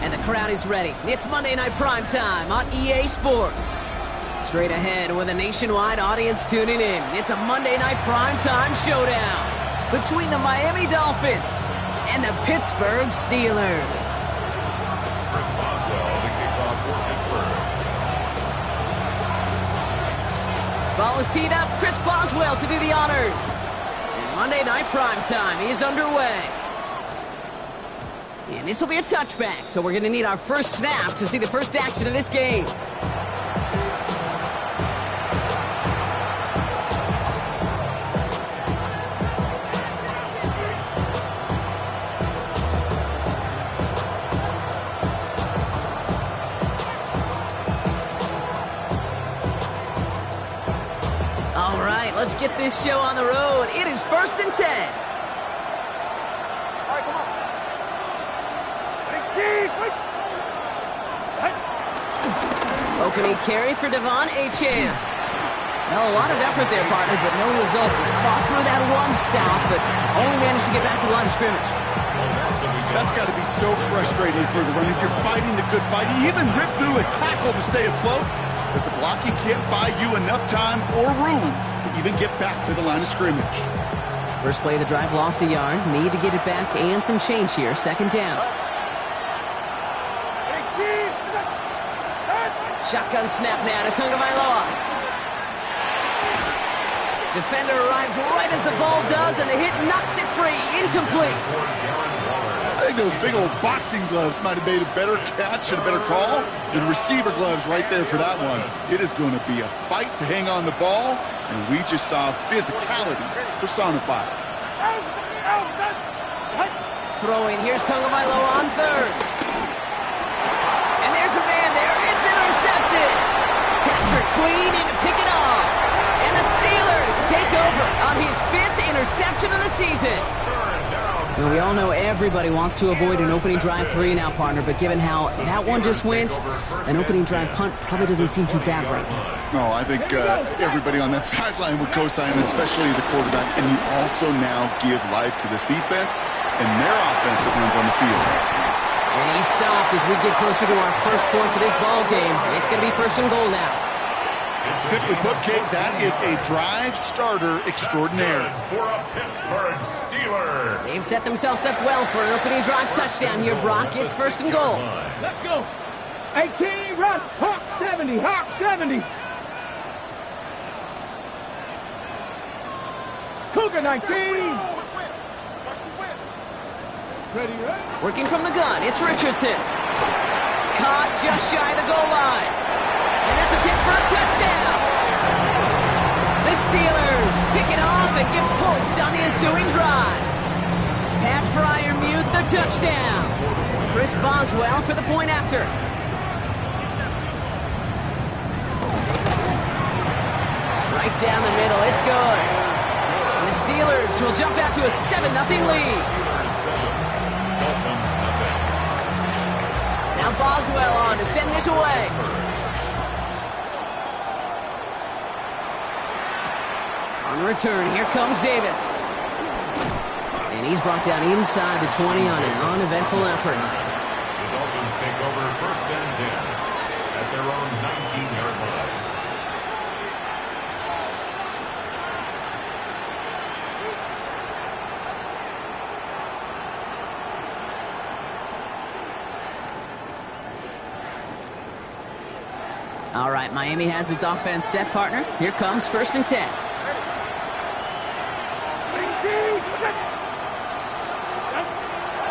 And the crowd is ready. It's Monday Night Primetime on EA Sports. Straight ahead with a nationwide audience tuning in. It's a Monday Night Primetime showdown between the Miami Dolphins and the Pittsburgh Steelers. Chris Boswell, the kickoff for Pittsburgh. Ball is teed up. Chris Boswell to do the honors. And Monday Night Primetime is underway. And this will be a touchback, so we're going to need our first snap to see the first action of this game. All right, let's get this show on the road. It is 1st and 10. Opening carry for Devon Achane. Well, a lot of effort there, partner, but no results. Fought through that one stop, but only managed to get back to the line of scrimmage. That's got to be so frustrating for the runner. You're fighting the good fight. He even ripped through a tackle to stay afloat, but the blocking can't buy you enough time or room to even get back to the line of scrimmage. First play of the drive, lost a yard. Need to get it back and some change here. 2nd down. Shotgun snap now to Tagovailoa. Defender arrives right as the ball does, and the hit knocks it free. Incomplete. I think those big old boxing gloves might have made a better catch and a better call than receiver gloves right there for that one. It is going to be a fight to hang on the ball, and we just saw physicality personified. Throwing, here's Tagovailoa on 3rd. And there's a man there. It's intercepted. Patrick Queen in to pick it off. And the Steelers take over on his 5th interception of the season. Well, we all know everybody wants to avoid an opening drive 3 now, partner, but given how that one just went, an opening drive punt probably doesn't seem too bad right now. No, I think everybody on that sideline would co-sign, especially the quarterback, and you also now give life to this defense and their offense that runs on the field. And he stopped as we get closer to our first point to this ball game. It's going to be 1st and goal now. Simply put, Kate, that is a drive starter extraordinaire. For a Pittsburgh Steeler. They've set themselves up well for an opening drive touchdown here, Brock. It's 1st and goal. Let's go. 18, run. Hawk 70, Hawk 70. Cougar 19. Ready, right? Working from the gun, it's Richardson. Caught just shy of the goal line. And that's a Pittsburgh touchdown. The Steelers pick it off and get points on the ensuing drive. Pat Fryermuth the touchdown. Chris Boswell for the point after. Right down the middle, it's good. And the Steelers will jump out to a 7-0 lead. Now Boswell on to send this away. On return, here comes Davis. And he's brought down inside the 20 on an uneventful effort. The Dolphins take over 1st and 10 at their own 19-yard line. All right, Miami has its offense set, partner. Here comes 1st and 10.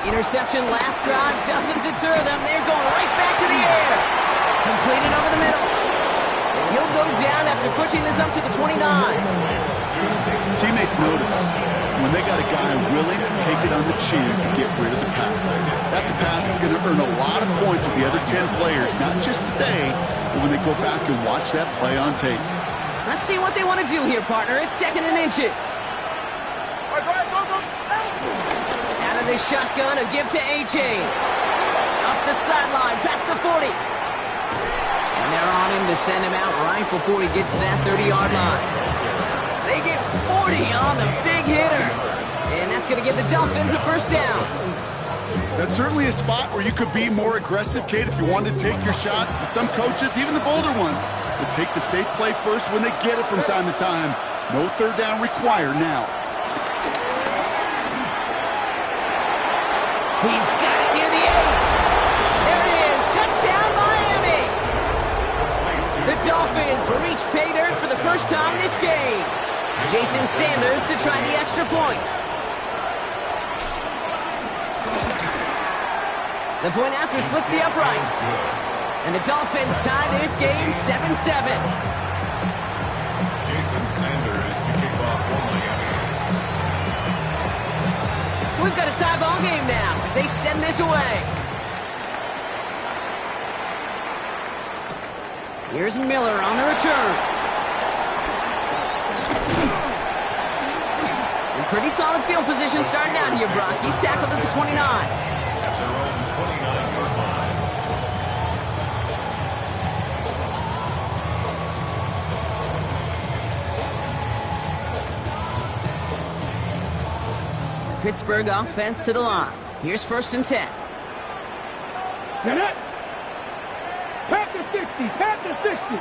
Interception last drive doesn't deter them. They're going right back to the air. Completed over the middle. And he'll go down after pushing this up to the 29. Teammates notice when they got a guy willing to take it on the chin to get rid of the pass. That's a pass that's going to earn a lot of points with the other 10 players, not just today, but when they go back and watch that play on tape. Let's see what they want to do here, partner. It's 2nd and inches. Out of this shotgun, a give to Achane. Up the sideline, past the 40. And they're on him to send him out right before he gets to that 30-yard line. They get 40 on the big hitter. And that's going to give the Dolphins a 1st down. That's certainly a spot where you could be more aggressive, Kate, if you wanted to take your shots. But some coaches, even the bolder ones, will take the safe play first when they get it from time to time. No third down required now. He's got it near the 8. There it is. Touchdown, Miami. The Dolphins reach pay dirt for the first time this game. Jason Sanders to try the extra point. The point after splits the uprights. And the Dolphins tie this game 7-7. Jason Sanders to kick off for Miami. So we've got a tie ball game now as they send this away. Here's Miller on the return. And pretty solid field position starting out here, Brock. He's tackled at the 29. At their own 29-yard line. Pittsburgh offense to the line. Here's 1st and 10. Get it. Pat to 60. Pat to 60.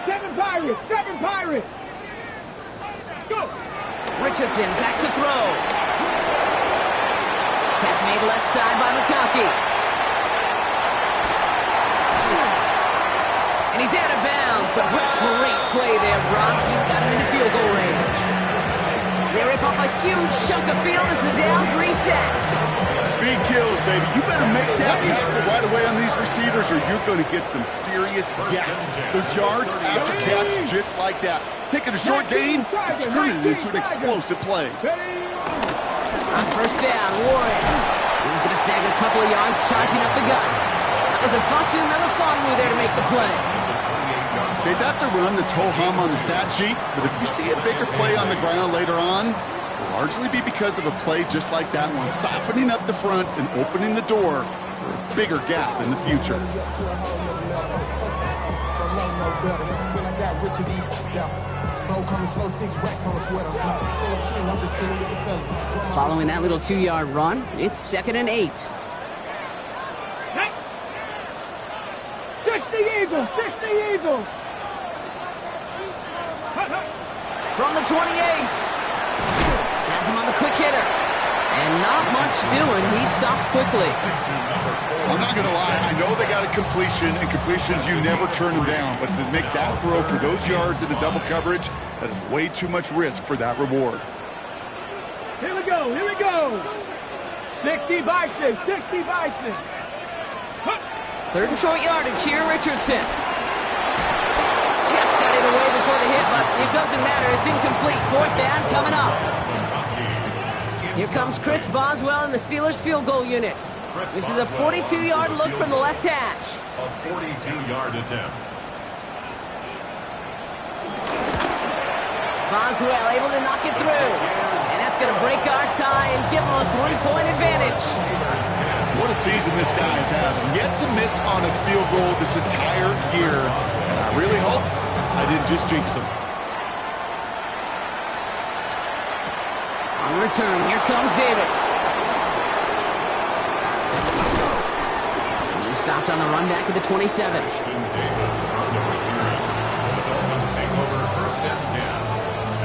7 Pirates. 7 Pirates. Go. Richardson back to throw. Catch made left side by McConkey. And he's out of bounds, but what a great play there, Brock. He's got him into field goal range. They rip off a huge chunk of field as the downs reset. Speed kills, baby. You better make that tackle right away on these receivers or you're going to get some serious yak. Those yards after catch just like that. Taking a short gain, turning it into an explosive play. On 1st down, Warren. He's going to snag a couple of yards charging up the gut. That was a Fatu Melifonwu there to make the play. Okay, that's a run that's ho-hum on the stat sheet, but if you see a bigger play on the ground later on, it'll largely be because of a play just like that one, softening up the front and opening the door for a bigger gap in the future. Following that little 2-yard run, it's 2nd and 8. 60 Eagles. 60 Eagles. From the 28. Has him on the quick hitter. And not much doing. He stopped quickly. I'm not going to lie. I know they got a completion, and completions, you never turn them down. But to make that throw for those yards in the double coverage, that is way too much risk for that reward. Here we go. Here we go. 60 Bison. 60 Bison. 3rd and short yardage here, Richardson. Just got it away before the hit, but it doesn't matter. It's incomplete. 4th down coming up. Here comes Chris Boswell in the Steelers field goal unit. This is a 42-yard look from the left hash. A 42-yard attempt. Boswell able to knock it through. And that's going to break our tie and give him a 3-point advantage. What a season this guy has had. Yet to miss on a field goal this entire year. And I really hope I didn't just jinx him. On return, here comes Davis. And he stopped on the run back at the 27. Davis on the return. The Dolphins take over 1st and 10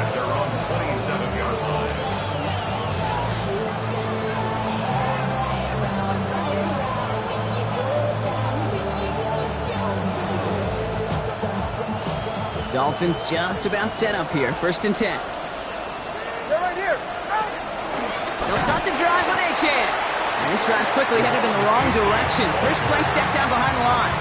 at their own 27-yard line. Dolphins just about set up here. 1st and 10. They're right here. They'll start the drive with Achane. And this drive's quickly headed in the wrong direction. First play set down behind the line.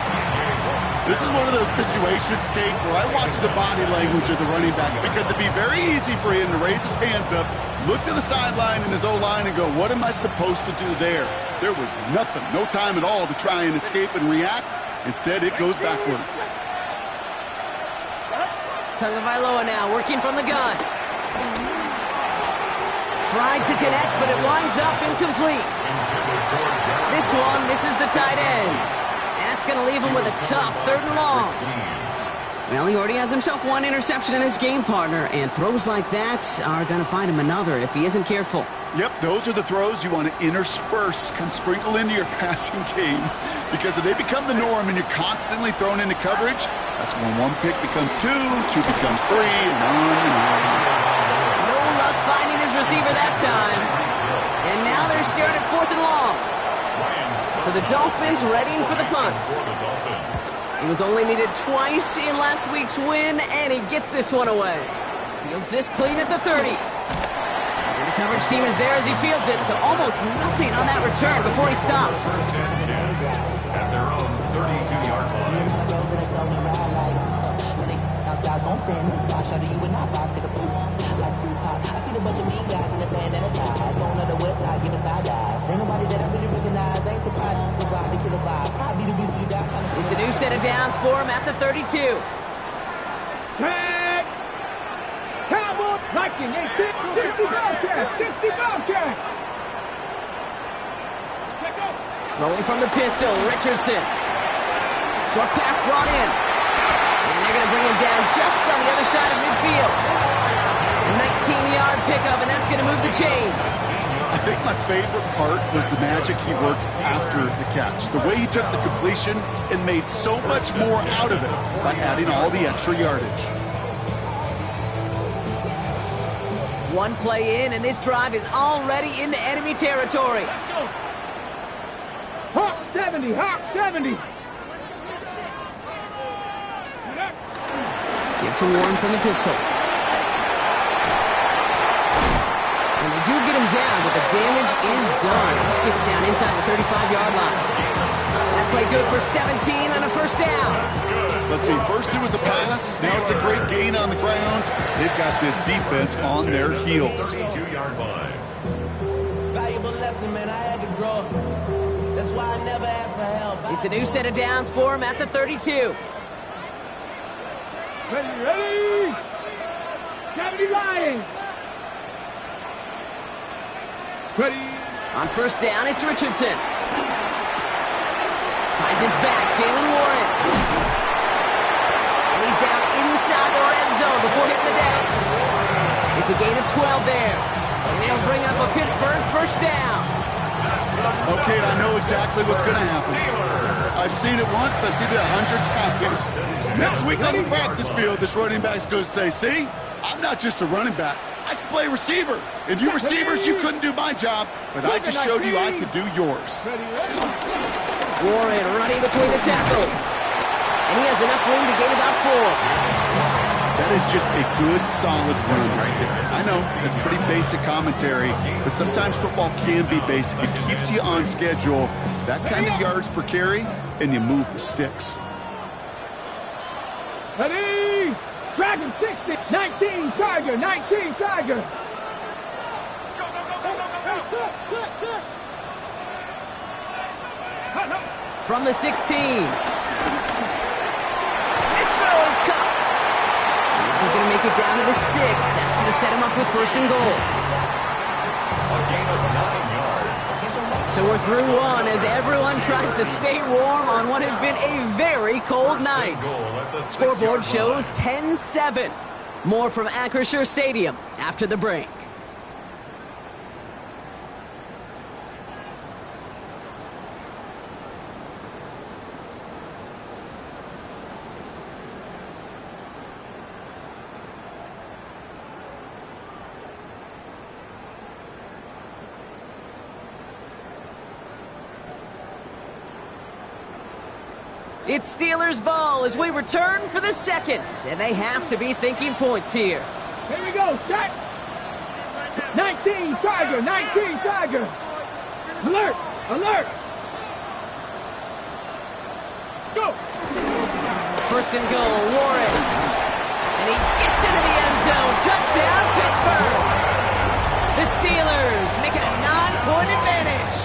This is one of those situations, Kate, where I watch the body language of the running back because it'd be very easy for him to raise his hands up, look to the sideline in his O-line and go, what am I supposed to do there? There was nothing, no time at all to try and escape and react. Instead, it goes backwards. Tagovailoa now working from the gun. Tried to connect, but it winds up incomplete. This one misses the tight end. And that's going to leave him with a tough 3rd and long. Well, he already has himself one interception in his game, partner, and throws like that are going to find him another if he isn't careful. Yep, those are the throws you want to intersperse, kind of sprinkle into your passing game, because if they become the norm and you're constantly thrown into coverage, that's when one pick becomes two becomes three, and on and on. No luck finding his receiver that time. And now they're staring at 4th and long. So the Dolphins readying for the punt. He was only needed twice in last week's win, and he gets this one away. Fields this clean at the 30. And the coverage team is there as he fields it, so almost nothing on that return before he stopped. First and 10 at their own 32-yard line. It's a new set of downs for him at the 32. Tag! Cowboy Viking, 60 Bobcat, 60 Bobcat. Throwing from the pistol, Richardson. Short pass brought in. And they're going to bring him down just on the other side of midfield. A 19-yard pickup, and that's going to move the chains. I think my favorite part was the magic he worked after the catch. The way he took the completion and made so much more out of it by adding all the extra yardage. One play in, and this drive is already into enemy territory. Hawk 70, Hawk 70. Give to Warren from the pistol. And they do get him down, but the damage is done. This gets down inside the 35-yard line. That play good for 17 on a first down. Let's see, first it was a pass, now it's a great gain on the ground. They've got this defense on their heels. 32-yard line. Valuable lesson, man. I had to grow up. That's why I never asked for help. It's a new set of downs for him at the 32. Ready? 70 Lions. Ready. On first down, it's Richardson. Finds his back, Jalen Warren. And he's down inside the red zone before hitting the deck. It's a gain of 12 there. And it'll bring up a Pittsburgh first down. Okay, I know exactly what's going to happen. I've seen it once, I've seen it 100 times. Next week on the practice field, this running back's going to say, see, I'm not just a running back. I can play receiver. And you receivers, you couldn't do my job, but I just showed you I could do yours. Warren running between the tackles. And he has enough room to gain about 4. That is just a good, solid run right there. I know, it's pretty basic commentary, but sometimes football can be basic. It keeps you on schedule, that kind of yards per carry, and you move the sticks. Ready? Dragon 60, 19 Tiger, 19 Tiger. From the 16. This throw is caught. And this is going to make it down to the 6. That's going to set him up with first and goal. A gain of 9 yards. So we're through one as everyone tries to stay warm on what has been a very cold night. Scoreboard shows 10-7. More from Acrisure Stadium after the break. It's Steelers ball as we return for the second, and they have to be thinking points here. Here we go, set. 19 Tiger, 19 Tiger. Alert, alert. Let's go. First and goal, Warren. And he gets into the end zone. Touchdown, Pittsburgh. The Steelers make it a 9-point advantage.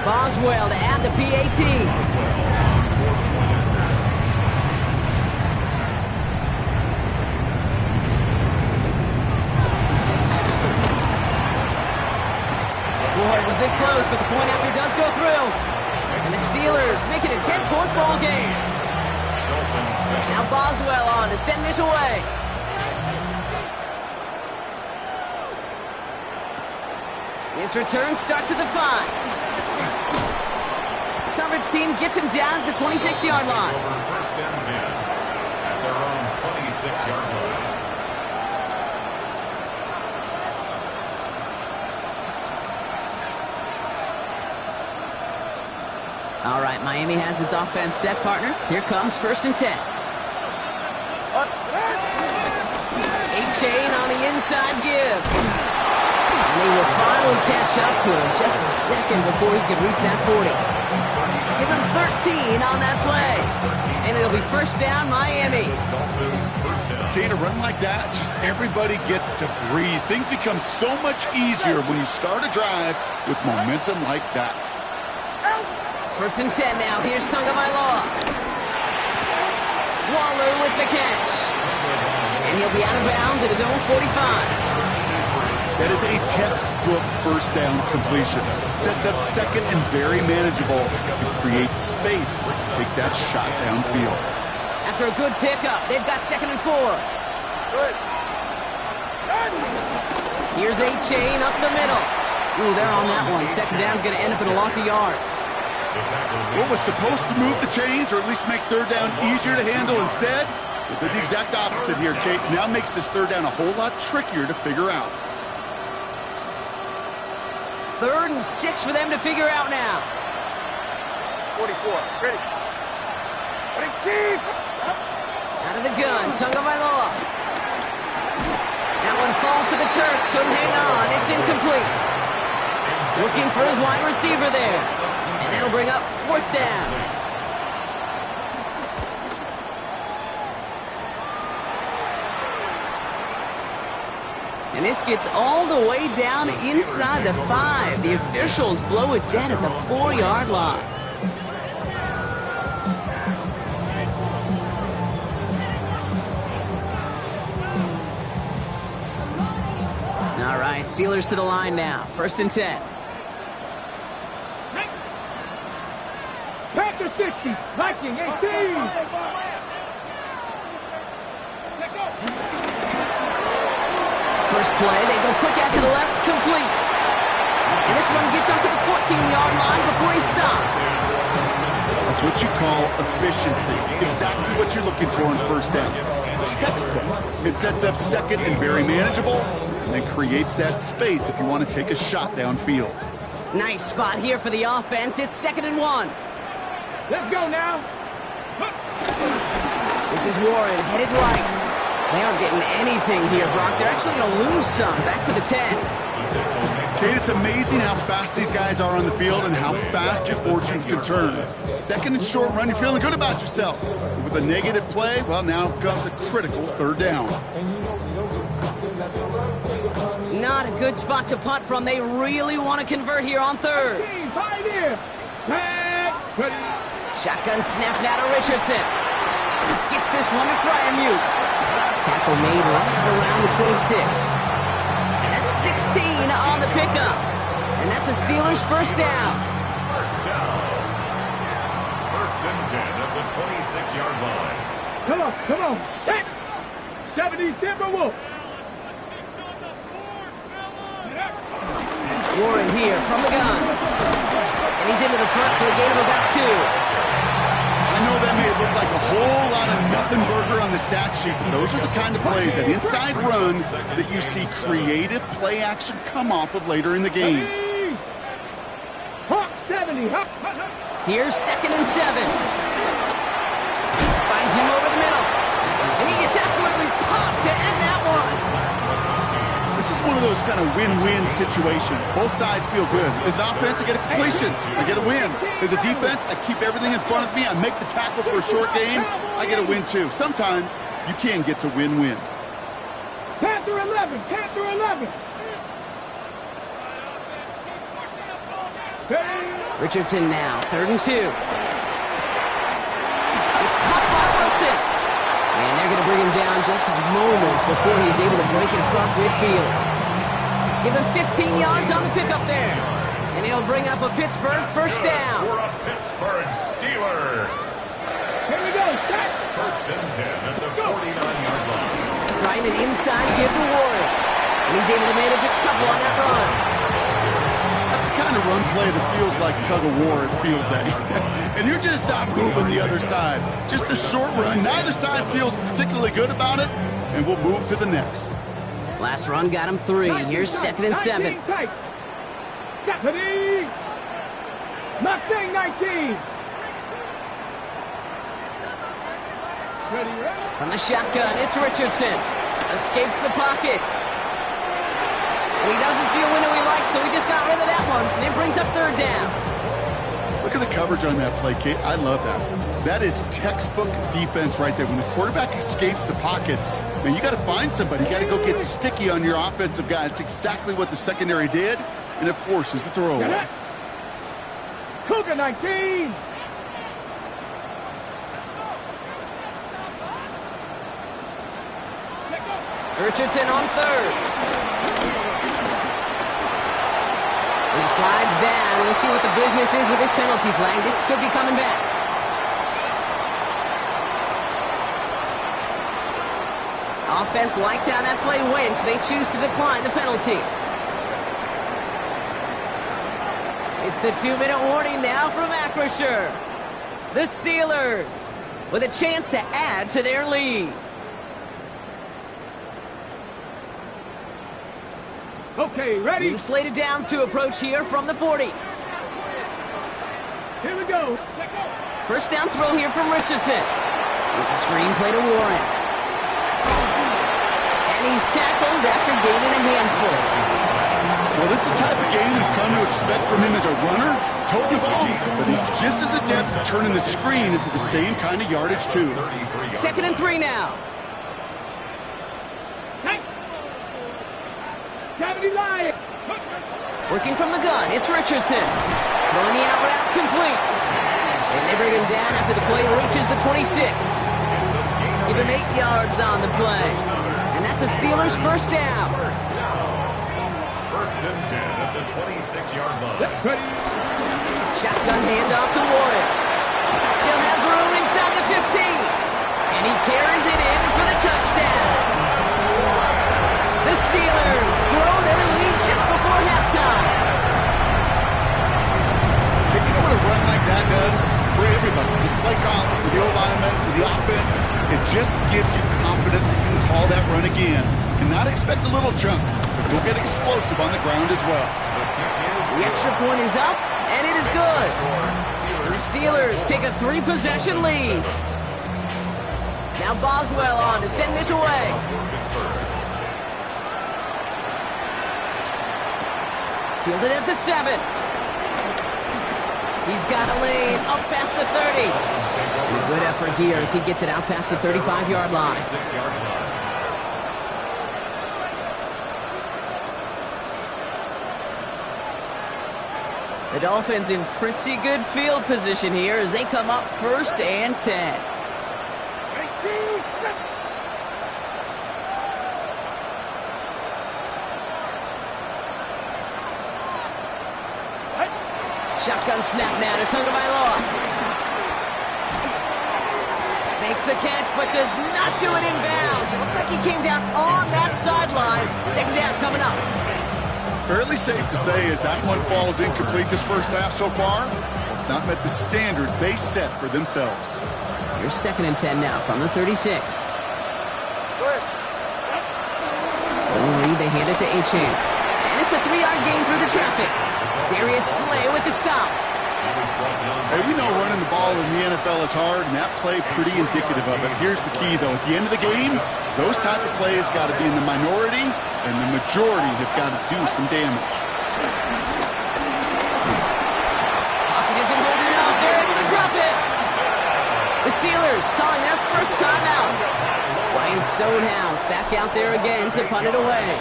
Boswell to add the PAT. Boy, was it close, but the point after does go through. And the Steelers make it a 10-point ball game. Dolphins Now Boswell on to send this away. This return starts at the 5. Coverage team gets him down at the 26-yard line. First and 10 at their own 26-yard line. All right, Miami has its offense set, partner. Here comes first and 10. A-Chain on the inside give. And they will finally catch up to him just a second before he could reach that 40. Give him 13 on that play. And it'll be first down, Miami. Okay, to run like that, just everybody gets to breathe. Things become so much easier when you start a drive with momentum like that. First and 10 now. Here's Tagovailoa. Waller with the catch. And he'll be out of bounds at his own 45. That is a textbook first down completion. Sets up second and very manageable. It creates space to take that shot downfield. After a good pickup, they've got second and 4. Here's A-Chain up the middle. Ooh, they're on that one. Second down's going to end up in a loss of yards. What was supposed to move the chains or at least make third down easier to handle instead? It did the exact opposite here, Kate. Now makes this third down a whole lot trickier to figure out. 3rd and 6 for them to figure out now. 44, ready. Ready, team! Out of the gun, Tagovailoa. That one falls to the turf, couldn't hang on, it's incomplete. Looking for his wide receiver there. And that'll bring up 4th down. And this gets all the way down inside the 5. The officials blow it dead at the 4-yard line. All right, Steelers to the line now. First and 10. Panther 60, Viking 18. First play, they go quick out to the left, complete. And this one gets up to the 14-yard line before he stops. That's what you call efficiency. Exactly what you're looking for in first down. Textbook. It sets up second and very manageable, and then creates that space if you want to take a shot downfield. Nice spot here for the offense. It's 2nd and 1. Let's go now. This is Warren, headed right. They aren't getting anything here, Brock. They're actually going to lose some. Back to the 10. Kate, it's amazing how fast these guys are on the field and how fast your fortunes can turn. Second and short run, you're feeling good about yourself. But with a negative play, well, now comes a critical 3rd down. Not a good spot to punt from. They really want to convert here on 3rd. Shotgun snap now to Richardson. Gets this one to Fryermuth. Tackle made right around the 26. And that's 16 on the pickup. And that's a Steelers first down. First down. First and 10 at the 26-yard line. Come on. Hit. 70 Timberwolves. Warren here from the gun. And he's into the front for a gain of about 2. I know that may look like a whole lot of nothing burger on the stat sheet. Those are the kind of plays, an inside run, that you see creative play action come off of later in the game. 70. Here's 2nd and 7. Finds him over the middle. And he gets absolutely popped to end that one. This is one of those kind of win-win situations. Both sides feel good. As an offense, I get a completion. I get a win. As a defense, I keep everything in front of me. I make the tackle for a short gain. I get a win, too. Sometimes you can get to win-win. Panther 11. Panther 11. Richardson now, 3rd and 2. It's caught by Wilson. And they're going to bring him down just moments before he's able to break it across midfield. Give him 15 yards on the pickup there. And he'll bring up a Pittsburgh first down. For a Pittsburgh Steeler. Here we go. Set. First and 10 at the 49-yard line. Trying an inside give to Warren. And he's able to manage a couple on that run. That's the kind of run play that feels like tug-of-war at field day. And you're just not moving the other side. Just a short run. Neither side feels particularly good about it, and we'll move to the next. Last run got him 3. Here's 2nd and 7. Deputy! Mustang 19! Ready? From the shotgun, it's Richardson. Escapes the pocket. And he doesn't see a window he likes, so he just got rid of that one. And it brings up 3rd down. Look at the coverage on that play, Kate. I love that. That is textbook defense right there. When the quarterback escapes the pocket, man, you got to find somebody. You got to go get sticky on your offensive guy. It's exactly what the secondary did, and it forces the throwaway. Cougar 19! Richardson on 3rd. And he slides down. We'll see what the business is with this penalty flag. This could be coming back. Offense liked how that play went, so they choose to decline the penalty. It's the 2-minute warning now from Acrisure. The Steelers with a chance to add to their lead. Okay, ready? New slated downs to approach here from the 40. Here we go. First down throw here from Richardson. It's a screen play to Warren. And he's tackled after gaining a handful. Well, this is the type of game you've come to expect from him as a runner, toting the ball, but he's just as adept at turning the screen into the same kind of yardage, too. 2nd and 3 now. Working from the gun, it's Richardson. Throwing the out route complete. And they bring him down after the play reaches the 26. Give him 8 yards on the play. And that's a Steelers first down. First and 10 at the 26-yard line. Shotgun handoff to Warren. Still has room inside the 15. And he carries it in for the touchdown. The Steelers grow their lead just before halftime. You know what a run like that does for everybody? For the play caller, for the O-lineman, for the offense. It just gives you confidence that you can call that run again and not expect a little chunk, but you'll get explosive on the ground as well. The extra point is up, and it is good. And the Steelers take a 3-possession lead. Now Boswell on to send this away. Fielded at the 7. He's got a lane up past the 30. And a good effort here as he gets it out past the 35-yard line. The Dolphins in pretty good field position here as they come up 1st and 10. Shotgun snap now to Tagovailoa. Makes the catch, but does not do it in bounds. It looks like he came down on that sideline. 2nd down coming up. Fairly safe to say as that one falls incomplete this first half so far, it's not met the standard they set for themselves. Here's 2nd and 10 now from the 36. Zone read, they hand it to Achane. And it's a 3-yard gain through the traffic. Darius Slay with the stop. Hey, we know running the ball in the NFL is hard, and that play pretty indicative of it. Here's the key, though. At the end of the game, those type of plays got to be in the minority, and the majority have got to do some damage. Pocket isn't holding up. They're able to drop it. The Steelers calling their first timeout. Ryan Stonehouse back out there again to punt it away.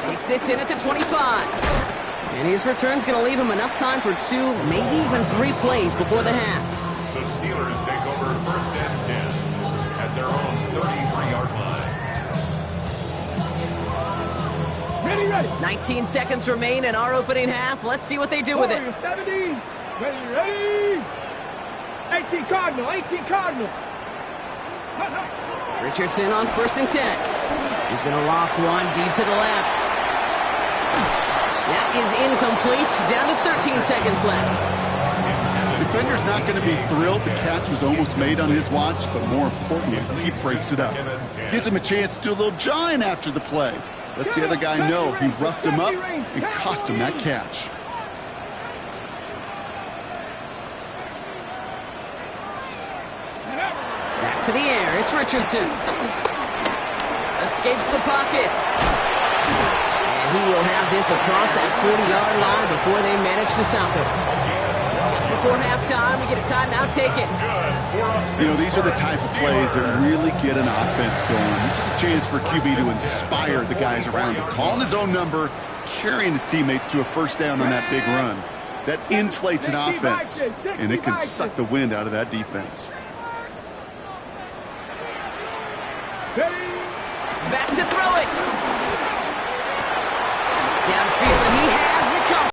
Takes this in at the 25. And his return's going to leave him enough time for 2, maybe even 3 plays before the half. The Steelers take over 1st and 10 at their own 33-yard line. Ready. 19 seconds remain in our opening half. Let's see what they do with it. 17. Ready. 18 Cardinal, 18 Cardinal. Richardson on 1st and 10. He's going to loft one deep to the left. That is incomplete. Down to 13 seconds left. Defender's not going to be thrilled. The catch was almost made on his watch, but more importantly, he breaks it up. Gives him a chance to do a little jawing after the play. Lets the other guy know he roughed him up and cost him that catch. Back to the air. It's Richardson. Escapes the pocket. And he will have this across that 40-yard line before they manage to stop him. Just before halftime, we get a timeout taken. You know, these are the type of plays that really get an offense going. This is a chance for QB to inspire the guys around him. Calling his own number, carrying his teammates to a first down on that big run. That inflates an offense, and it can suck the wind out of that defense. Back to throw it. Downfield, and he has become.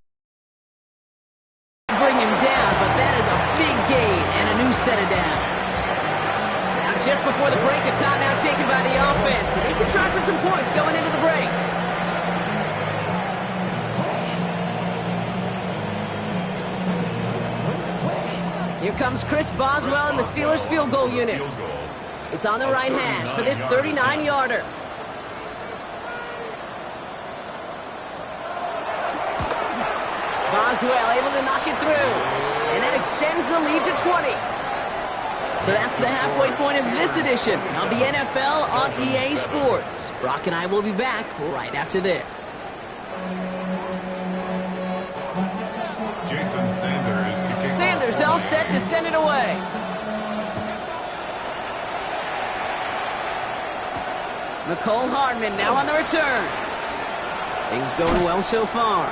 Bring him down, but that is a big gain and a new set of downs. Now, just before the break, a timeout taken by the offense, and they can try for some points going into the break. Here comes Chris Boswell in the Steelers field goal unit. It's on the right hash for this 39-yarder. Boswell able to knock it through, and that extends the lead to 20. So that's the halfway point of this edition of the NFL on EA Sports. Brock and I will be back right after this. Jason Sanders to kick Sanders all set to send it away. Nicole Hardman now on the return. Things going well so far.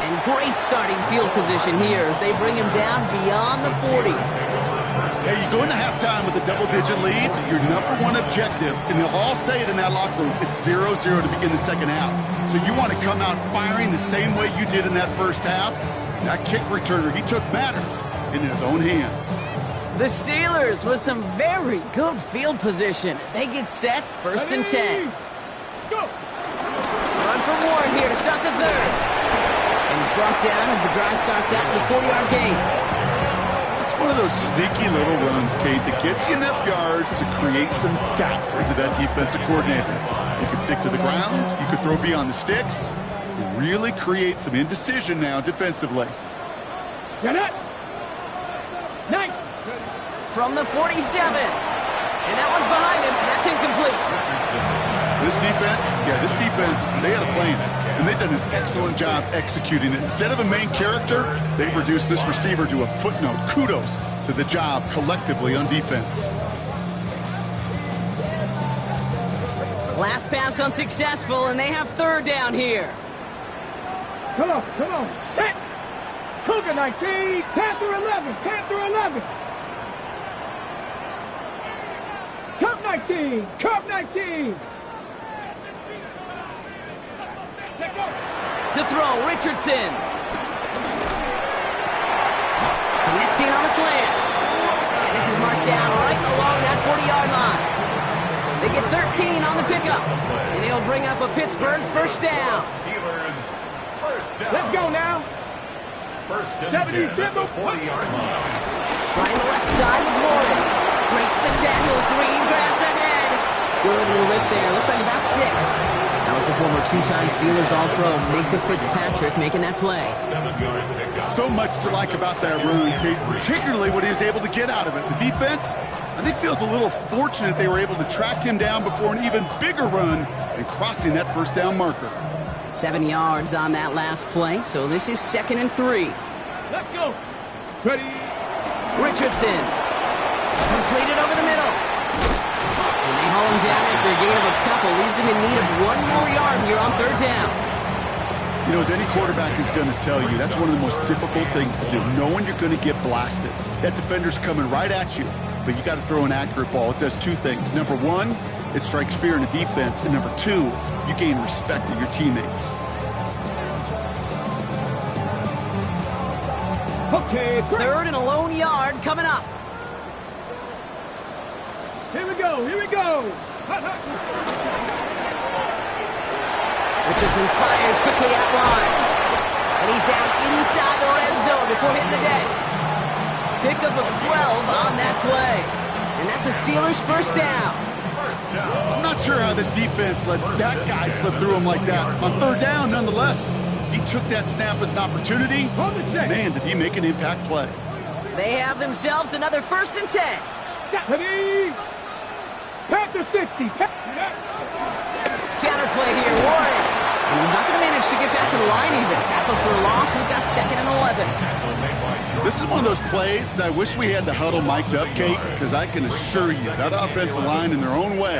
And great starting field position here as they bring him down beyond the 40. Hey, you go into halftime with a double-digit lead, your number one objective, and they'll all say it in that locker room, it's 0-0 to begin the second half. So you want to come out firing the same way you did in that first half. That kick returner, he took matters in his own hands. The Steelers with some very good field position as they get set, 1st and 10. Let's go. Run for Warren here to start the third. And he's brought down as the drive starts out with a 4-yard gain. It's one of those sneaky little runs, Kate, that gets you enough yards to create some doubt into that defensive coordinator. You could stick to the ground, you could throw beyond the sticks, and really create some indecision now defensively. Got it. Nice. From the 47. And that one's behind him. That's incomplete. This defense, they had a plan. And they've done an excellent job executing it. Instead of a main character, they've reduced this receiver to a footnote. Kudos to the job collectively on defense. Last pass unsuccessful, and they have 3rd down here. Come on. Hit. Cougar 19, Panther 11, Panther 11. Cub 19. To throw, Richardson. Connecting on the slant. And this is marked down right along that 40-yard line. They get 13 on the pickup. And they'll bring up a Pittsburgh 1st down. Steelers first down. Let's go now. 1st and 10 at the 40-yard line. Trying the left side with Warren. Breaks the tackle. Green grass ahead. Good little whip there. Looks like about 6. That was the former 2-time Steelers All-Pro, Minka Fitzpatrick, making that play. 7-yard pickup. So much to like about that run, Kate, particularly what he was able to get out of it. The defense, I think, feels a little fortunate they were able to track him down before an even bigger run and crossing that 1st down marker. 7 yards on that last play, so this is 2nd and 3. Let's go. Ready. Richardson. Completed over the middle. And they haul him down after a gain of a couple. Leaves him in need of 1 more yard here on 3rd down. You know, as any quarterback is going to tell you, that's one of the most difficult things to do, knowing you're going to get blasted. That defender's coming right at you, but you got to throw an accurate ball. It does 2 things. Number 1, it strikes fear in the defense, and number 2, you gain respect of your teammates. Okay, great. Third and a lone yard coming up. Here we go, here we go. Richardson fires quickly out wide. And he's down inside the red zone before hitting the deck. Pickup of 12 on that play. And that's a Steelers first down. I'm not sure how this defense let that guy slip through him like that. On third down, nonetheless, he took that snap as an opportunity. Man, did he make an impact play. They have themselves another 1st and 10. Ready? Panther 60. Counterplay here, Warren. And he's not going to manage to get back to the line even. Tackle for a loss. We've got 2nd and 11. This is one of those plays that I wish we had the huddle mic'd up, Kate, because I can assure you that offensive line in their own way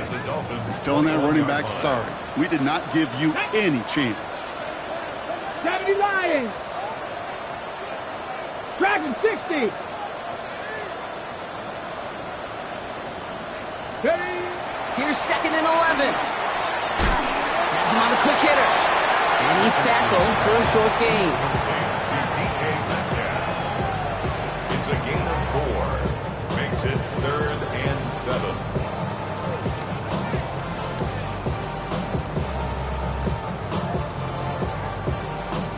is telling that running back, sorry, we did not give you any chance. 70 Lions. Dragon 60. Ready? Here's 2nd and 11. Has him on the quick hitter. And he's tackled for a short gain. It's a gain of 4. Makes it 3rd and 7.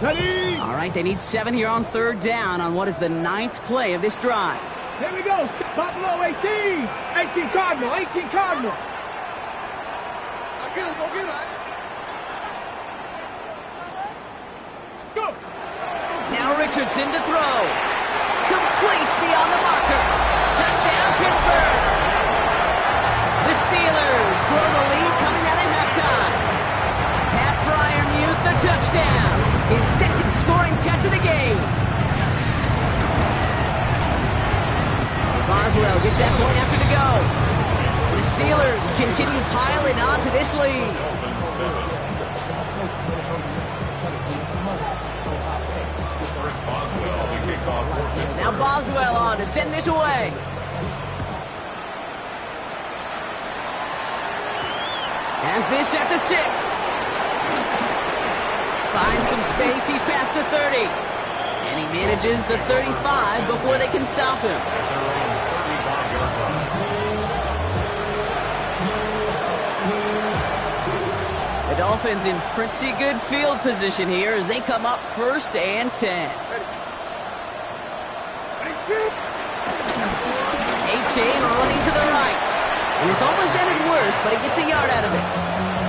Ready? All right, they need 7 here on 3rd down on what is the 9th play of this drive. Here we go. Buffalo 18. 18 Cardinal. 18 Cardinal. Go. Now Richardson to throw. Complete beyond the marker. Touchdown, Pittsburgh. The Steelers grow the lead coming out at halftime. Pat Fryermuth, the touchdown. His 2nd scoring catch of the game. Boswell gets that point after to go. And the Steelers continue piling on to this lead. Now Boswell on to send this away. Has this at the 6. Finds some space, he's past the 30. And he manages the 35 before they can stop him. The Dolphins in pretty good field position here as they come up 1st and 10. A-Chain running to the right. And this almost ended worse, but he gets a yard out of it.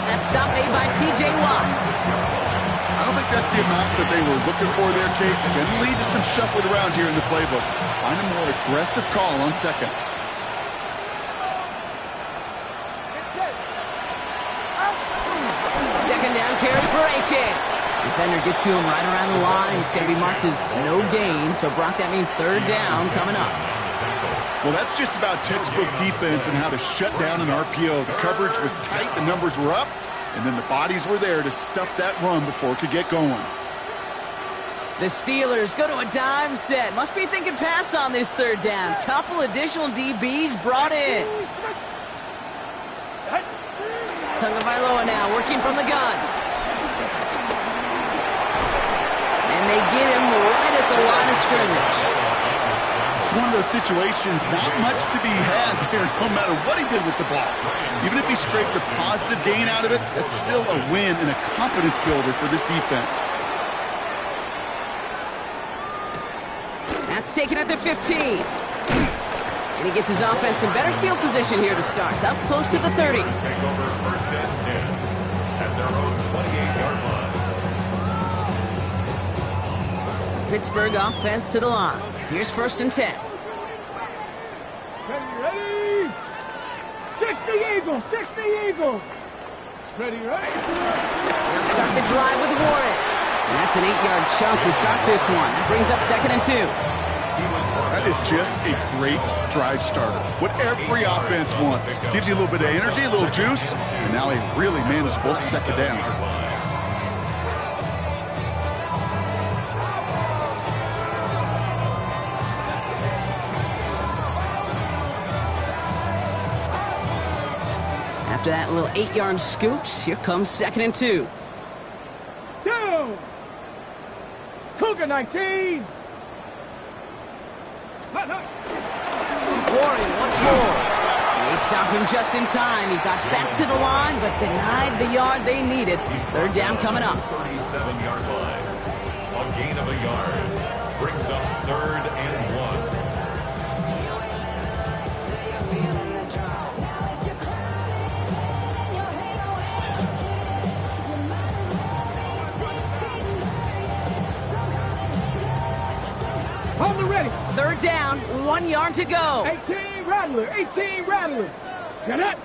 That stop made by T.J. Watt. I don't think that's the amount that they were looking for there, Kate. Going to lead to some shuffling around here in the playbook. Find a more aggressive call on 2nd. Second down carry for A-Chain. Defender gets to him right around the line. It's going to be marked as no gain. So, Brock, that means 3rd down coming up. Well, that's just about textbook defense and how to shut down an RPO. The coverage was tight, the numbers were up, and then the bodies were there to stuff that run before it could get going. The Steelers go to a dime set. Must be thinking pass on this 3rd down. Couple additional DBs brought in. Tagovailoa now working from the gun. And they get him right at the line of scrimmage. It's one of those situations, not much to be had here, no matter what he did with the ball. Even if he scraped a positive gain out of it, that's still a win and a confidence builder for this defense. That's taken at the 15. And he gets his offense in better field position here to start. Up close to the 30. Take over 1st and 10 at their own 28-yard line. Pittsburgh offense to the line. Here's 1st and 10. Ready? 60 Eagles. 60 Eagles. Ready? They'll start the drive with Warren. And that's an 8-yard chunk to start this one. That brings up 2nd and 2. That is just a great drive starter. What every offense wants. Gives you a little bit of energy, a little juice, and now a really manageable 2nd down. After that little 8-yard scoot, here comes 2nd and 2. Cougar 19. Warren once more. They stopped him just in time. He got back to the line, but denied the yard they needed. Third down coming up. 37-yard line. A gain of a yard. Brings up 3rd and 1. Hold it ready. Third down, 1 yard to go. 18 Rattler, 18 Rattler. Get up.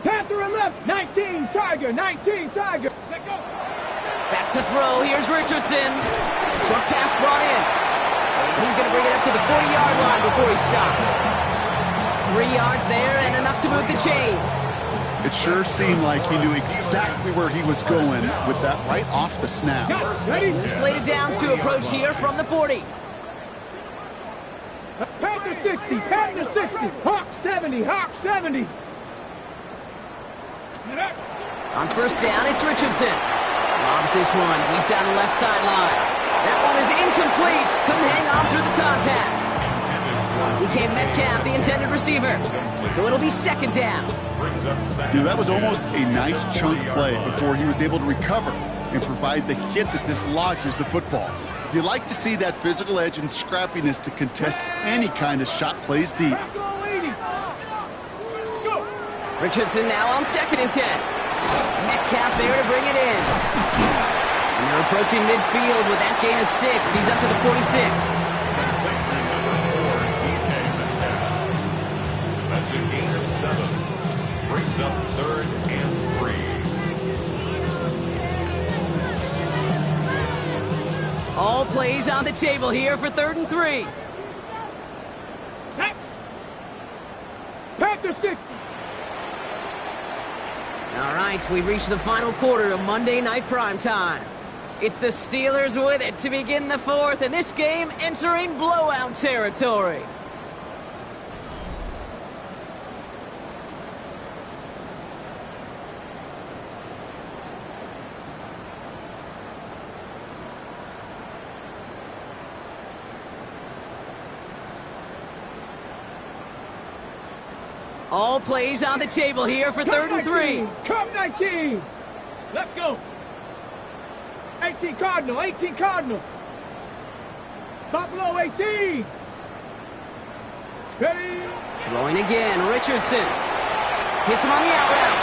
Panther 11, 19 Tiger, 19 Tiger. Let go. Back to throw. Here's Richardson. Short pass brought in. He's going to bring it up to the 40-yard line before he stops. 3 yards there and enough to move the chains. It sure seemed like he knew exactly where he was going with that right off the snap. Ready? Slated downs to approach here from the 40. Panther 60, Panther 60. Hawk 70, Hawk 70. Get up. On first down, it's Richardson. Lobs this one deep down the left sideline. That one is incomplete. Couldn't hang on through the contact. DK Metcalf, the intended receiver. So it'll be second down. You know, that was almost a nice chunk play before he was able to recover and provide the hit that dislodges the football. You like to see that physical edge and scrappiness to contest any kind of shot plays deep. Richardson now on 2nd and 10. Metcalf there to bring it in. And they're approaching midfield with that gain of 6. He's up to the 46. That's a gain of 7. Brings up 3rd and 3. All plays on the table here for 3rd and 3. Panther 60. All right, we've reached the final quarter of Monday Night Primetime. It's the Steelers with it to begin the 4th, and this game entering blowout territory. All plays on the table here for 3rd and 3. Come 19. Let's go. 18 Cardinal, 18 Cardinal. Buffalo 18. Ready. Throwing again, Richardson. Hits him on the out route.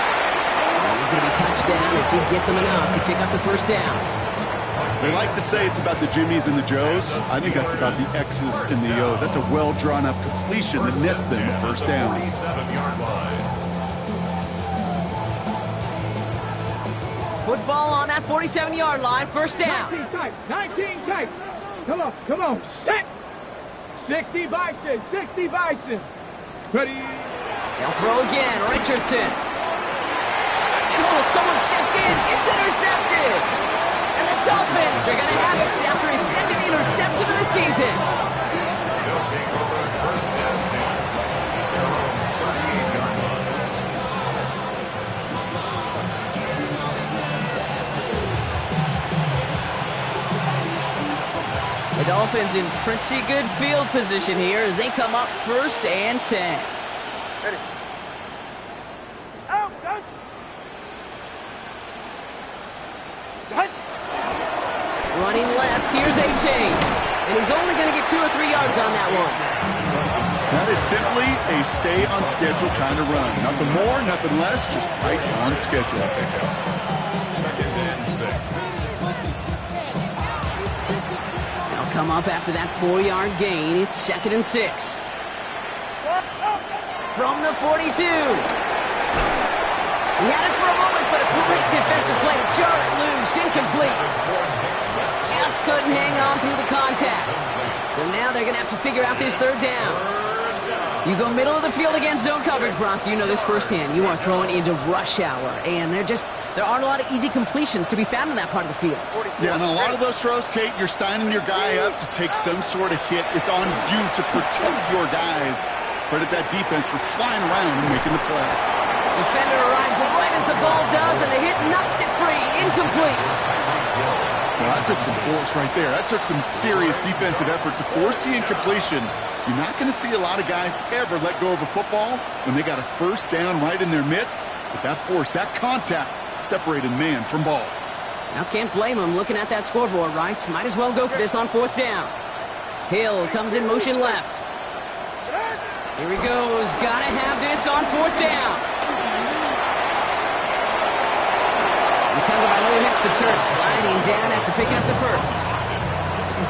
And he's going to be touched down as he gets him enough to pick up the first down. They like to say it's about the Jimmies and the Joes. I think that's about the X's and the O's. That's a well-drawn-up completion that nets them the first down. 47-yard line. Football on that 47-yard line, first down. 19 tight, 19 tight. Come on, set. 60 Bison, 60 Bison. Ready. They'll throw again, Richardson. And someone stepped in, it's intercepted. And the Dolphins are going to have it after his 2nd interception of the season. They'll take over 1st and 10. Their own 38-yard line. The Dolphins in pretty good field position here as they come up 1st and 10. Ready. Out, done. Done. Running left, here's A.J. And he's only going to get 2 or 3 yards on that one. That is simply a stay-on-schedule kind of run. Nothing more, nothing less, just right on schedule. 2nd and 6. They'll come up after that 4-yard gain. It's 2nd and 6. From the 42. He had it for a moment, but a great defensive play to jar it loose. Incomplete. Just couldn't hang on through the contact. So now they're going to have to figure out this 3rd down. You go middle of the field against zone coverage, Bronk. You know this firsthand. You are throwing into rush hour, and there aren't a lot of easy completions to be found in that part of the field. Yeah, and a lot of those throws, Kate, you're signing your guy up to take some sort of hit. It's on you to protect your guys. Credit that defense for flying around and making the play. Defender arrives right as the ball does, and the hit knocks it free. Incomplete. Well, that took some force right there. That took some serious defensive effort to force the incompletion You're not going to see a lot of guys ever let go of a football when they got a first down right in their midst. But that force, that contact, separated man from ball. Now can't blame him looking at that scoreboard, right? Might as well go for this on 4th down. Hill comes in motion left. Here he goes. Gotta have this on 4th down. And Tagovailoa hits the turf, sliding down after picking up the first.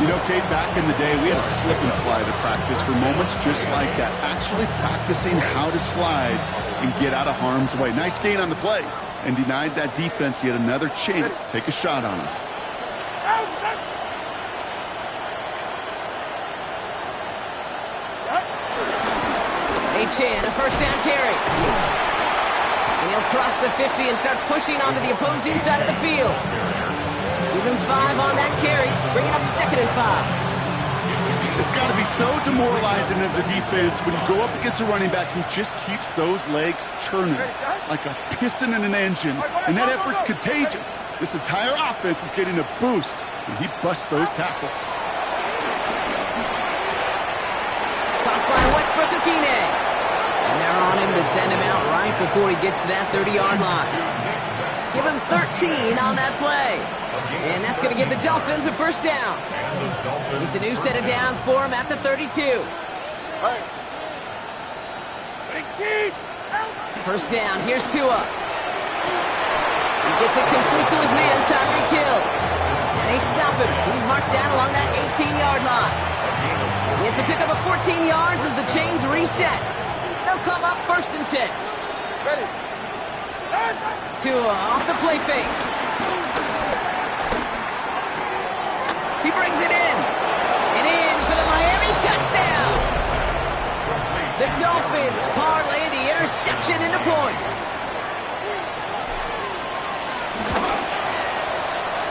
You know, Kate, back in the day, we had a slip and slide at practice for moments just like that. Actually practicing how to slide and get out of harm's way. Nice gain on the play. And denied that defense yet another chance to take a shot on him. Chan, a first down carry. And he'll cross the 50 and start pushing onto the opposing side of the field. Give him 5 on that carry, bringing up 2nd and 5. It's got to be so demoralizing as a defense when you go up against a running back who just keeps those legs churning like a piston in an engine, and that effort's contagious. This entire offense is getting a boost when he busts those tackles. Caught by Westbrook-Akine. And they're on him to send him out right before he gets to that 30-yard line. Give him 13 on that play. And that's going to give the Dolphins a first down. It's a new set of downs for him at the 32. First down, here's Tua. He gets it complete to his man, Tyreek Hill. And they stop him. He's marked down along that 18-yard line. It's a pickup of 14 yards as the chains reset. They'll come up 1st and 10. Tua off the play fake. He brings it in. And in for the Miami touchdown. The Dolphins parlay the interception into points.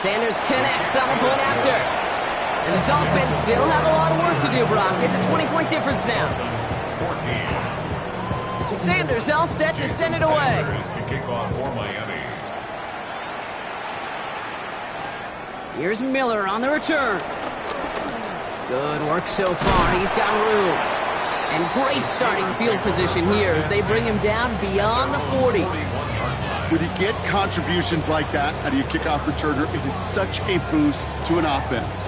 Sanders connects on the point after. And the Dolphins still have a lot of work to do, Brock. It's a 20-point difference now. 14. Sanders all set to send it away. To kick off for Miami. Here's Miller on the return. Good work so far. He's got room. And great starting field position here as they bring him down beyond the 40. When you get contributions like that out of your kickoff returner, it is such a boost to an offense.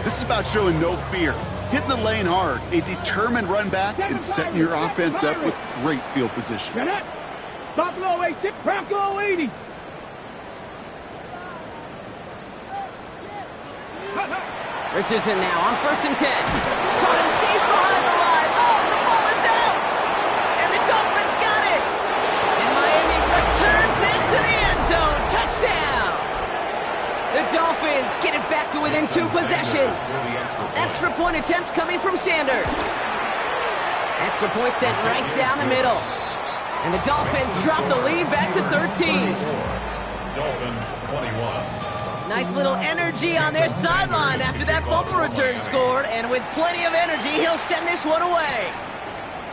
This is about showing no fear, hitting the lane hard, a determined run back, and setting your offense up with great field position. Buffalo 80, Bronco 80. Richardson now on 1st and 10. Caught him deep behind the line. Oh, the ball is out! And the Dolphins got it! And Miami returns this to the end zone. Touchdown! The Dolphins get it back to within 2 possessions. Extra point attempt coming from Sanders. Extra point sent right down the middle. And the Dolphins drop the lead back to 13. Dolphins 21. Nice little energy on their sideline after that fumble return scored. And with plenty of energy, he'll send this one away.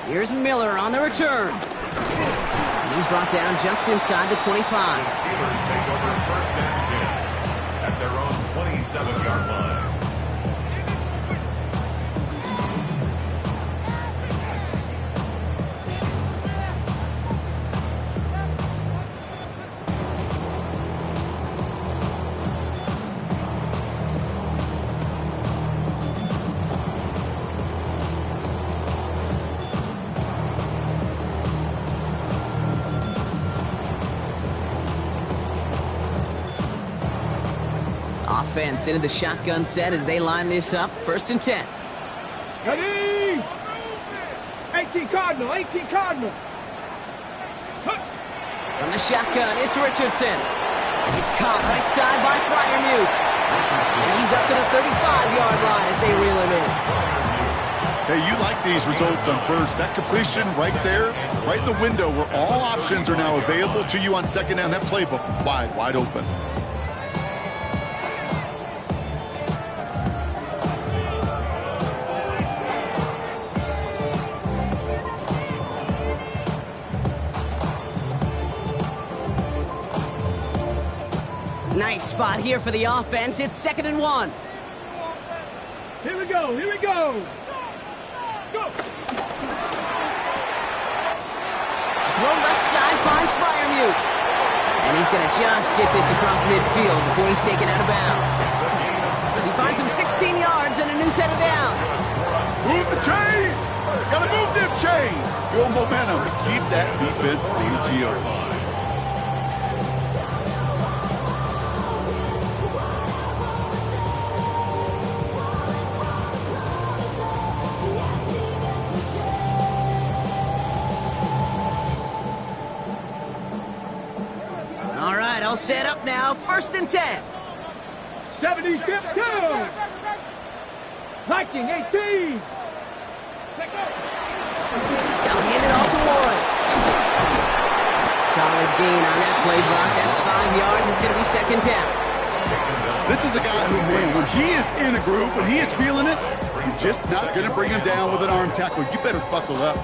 Here's Miller on the return. And he's brought down just inside the 25. Steelers take over 1st and 10 at their own 27-yard line. Offense into the shotgun set as they line this up. 1st and 10. Ready? 18 Cardinal, 18 Cardinal. From the shotgun, it's Richardson. It's caught right side by Freiermuth. And he's up to the 35-yard line as they reel him in. Hey, you like these results on first. That completion right there, right in the window where all options are now available to you on 2nd down. That playbook wide open. Nice spot here for the offense. It's 2nd and 1. Here we go, here we go. Throw left side finds Fryermuth. And he's going to just get this across midfield before he's taken out of bounds. He finds him 16 yards and a new set of downs. Move the chains! Gotta move them chains! Build momentum. Keep that defense on its heels. All right, all set up now. 1st and 10. 70-step down. Viking 18. Now hand it off to Warren. Solid gain on that play, Brock. That's 5 yards. It's going to be 2nd down. This is a guy who, man, when he is in a groove, when he is feeling it, you're just not going to bring him down with an arm tackle. You better buckle up.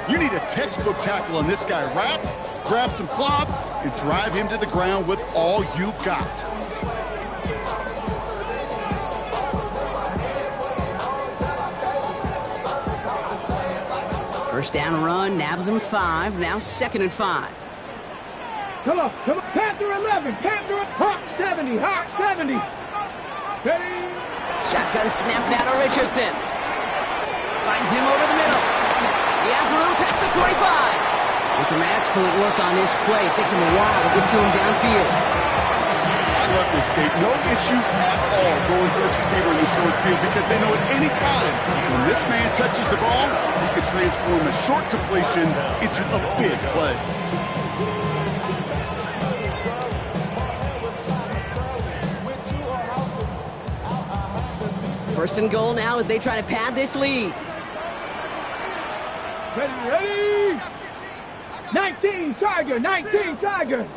You need a textbook tackle on this guy. Wrap, grab some cloth, and drive him to the ground with all you got. First down run, nabs him 5. Now 2nd and 5. Come on. Panther 11. Panther Hawk 70. Hawk 70. Steady. Shotgun snap now to Richardson. Finds him over the middle. He has room past the 25. And some excellent work on this play. It takes him a while to get to him downfield. I love this, Kate. No issues at all going to this receiver in the short field because they know at any time when this man touches the ball, he can transform a short completion into a big play. First and goal now as they try to pad this lead. Ready. 19 Tiger. 19 Tiger.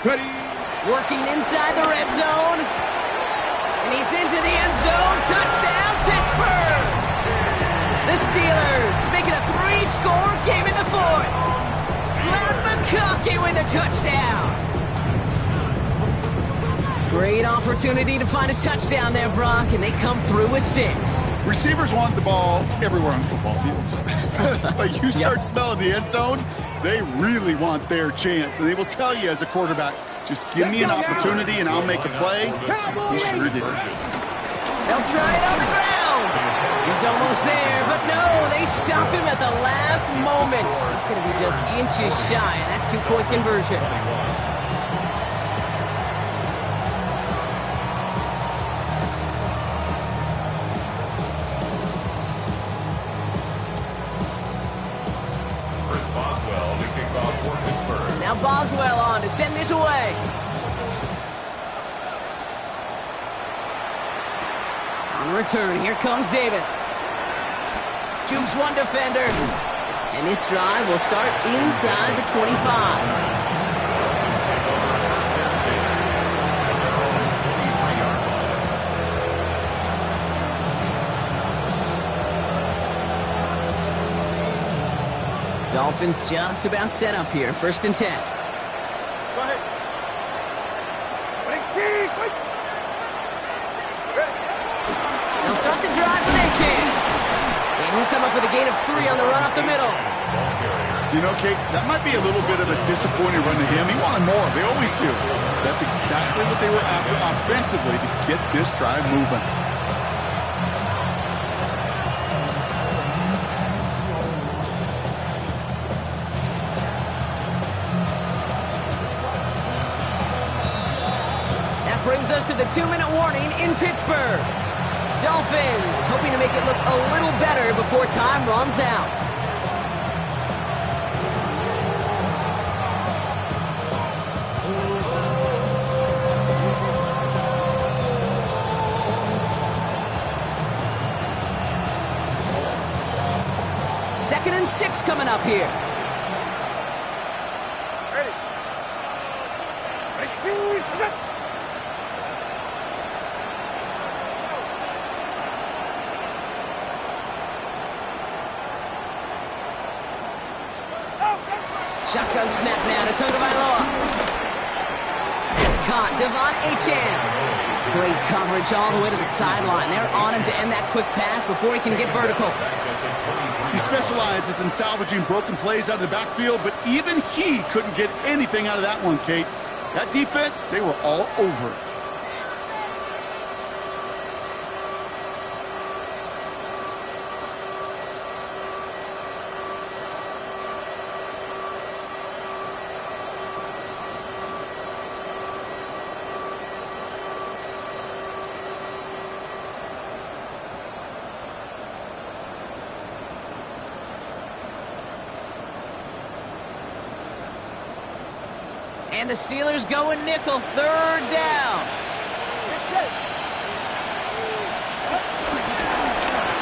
Ready. Working inside the red zone. And he's into the end zone. Touchdown, Pittsburgh! The Steelers make it a 3-score game in the 4th. Matt McConkey with a touchdown. Great opportunity to find a touchdown there, Brock, and they come through with 6. Receivers want the ball everywhere on the football field. But you start smelling the end zone, they really want their chance. And they will tell you as a quarterback, just give me an opportunity and I'll make a play. He sure did. They'll try it on the ground. He's almost there, but no, they stop him at the last moment. He's going to be just inches shy of that 2-point conversion. Now Boswell on to send this away. On return, here comes Davis. Jukes one defender. And this drive will start inside the 25. Dolphins just about set up here. 1st and 10. Go ahead. They'll start the drive when they can. And he'll come up with a gain of 3 on the run up the middle. You know, Kate, that might be a little bit of a disappointing run to him. He wanted more. They always do. That's exactly what they were after offensively to get this drive moving. Brings us to the 2-minute warning in Pittsburgh. Dolphins hoping to make it look a little better before time runs out. Second and 6 coming up here. Shotgun snap now to Tagovailoa. It's caught. Devon Achane. Great coverage all the way to the sideline. They're on him to end that quick pass before he can get vertical. He specializes in salvaging broken plays out of the backfield, but even he couldn't get anything out of that one, Kate. That defense, they were all over it. And the Steelers go in nickel. Third down.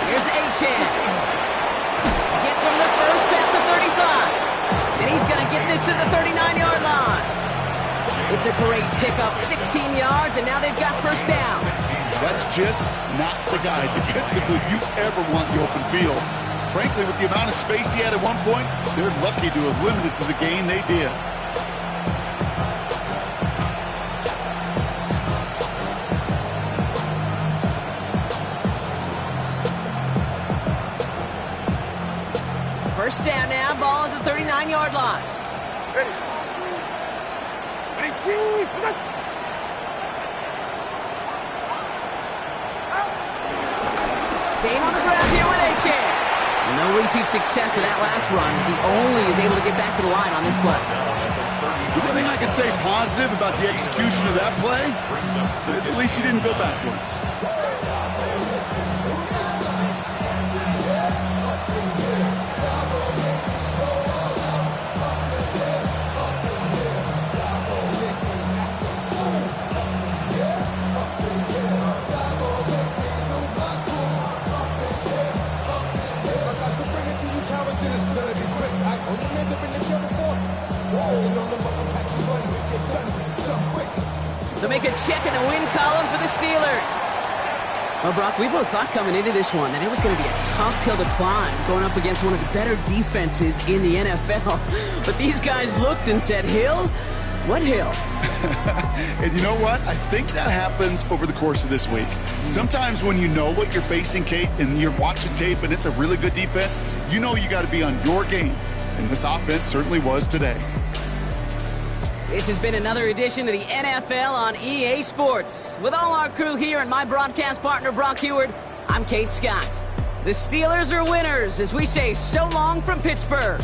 Here's Achane. Gets him the first past the 35. And he's going to get this to the 39-yard line. It's a great pickup, 16 yards, and now they've got first down. That's just not the guy defensively you ever want in the open field. Frankly, with the amount of space he had at one point, they're lucky to have limited to the gain they did. First down now, ball at the 39-yard line. Ready. Staying on the ground here with Achane. No repeat success of that last run as he only is able to get back to the line on this play. The only thing I can say positive about the execution of that play is at least he didn't go backwards. To make a check in the win column for the Steelers. Well, Brock, we both thought coming into this one that it was going to be a tough hill to climb going up against one of the better defenses in the NFL. But these guys looked and said, Hill? What hill? And you know what? I think that happens over the course of this week. Sometimes when you know what you're facing, Kate, and you're watching tape and it's a really good defense, you know you got to be on your game. And this offense certainly was today. This has been another edition of the NFL on EA Sports. With all our crew here and my broadcast partner, Brock Heward, I'm Kate Scott. The Steelers are winners as we say so long from Pittsburgh.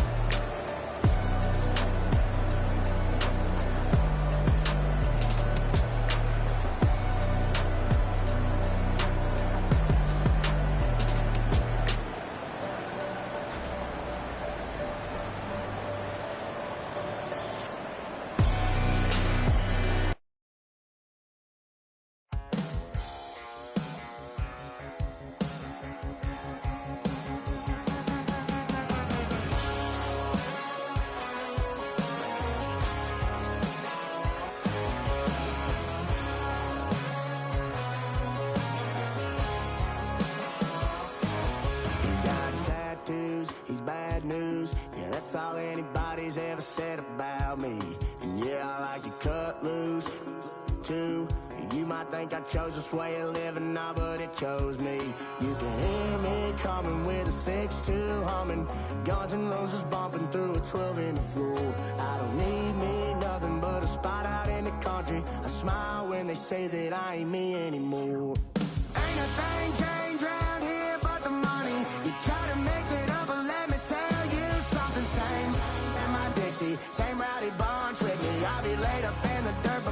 That's all anybody's ever said about me. And yeah, I like to cut loose, too. You might think I chose this way of living now, but it chose me. You can hear me coming with a 6-2 humming, Guns N' Roses bumping through a 12 in the floor. I don't need me nothing but a spot out in the country. I smile when they say that I ain't me anymore. Ain't a thing changed around here but the money. You try to mix it up, but let me tell you something. Same in my Dixie, same rowdy bunch with me. I'll be laid up in the dirt